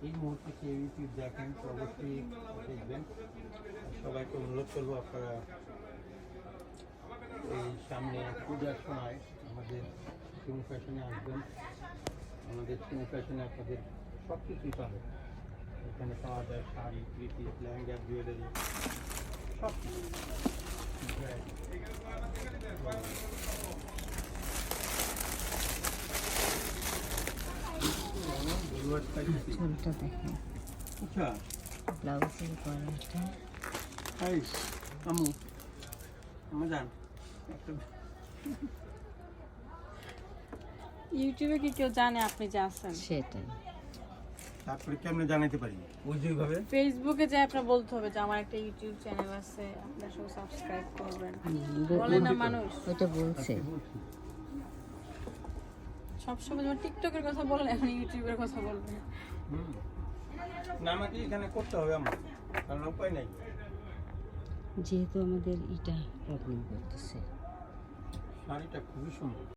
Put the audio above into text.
এই মুহূর্তে কেউ ইউটিউব দেখেন তো অবশ্যই দেখবেন। সবাইকে অনুরোধ করবো আপনারা এই সামনে পূজার সময় আমাদের সিমু ফ্যাশনে আসবেন। আমাদের সিমু ফ্যাশনে আপনাদের সব কিছুই পাবে। এখানে পাওয়া যায় শাড়ি, কৃতি, লেহেঙ্গা, জুয়েলারি সব কিছু। চুলটা দেখেন, আচ্ছা ব্লাউজের গলাটা। আমু আমু যান ইউটিউবে কি কেউ জানে আপনি যে আছেন? সেটাই। তারপরে কেমনে জানাতে পারি ওই যেভাবে ফেসবুকে যে আপনার বলতে হবে যে আমার একটা ইউটিউব চ্যানেল আছে, আপনারা সব সাবস্ক্রাইব করবেন। বলে না মানুষ ওইটা বলছে। সবসময় যেমন টিকটকের কথা বলেন, এখন ইউটিউবের কথা বলবেন। না আমাকে এখানে করতে হবে আমার, কারণ উপায় নাই। যেহেতু আমাদের এটা প্রবলেম করতেছে। শাড়িটা খুবই সুন্দর।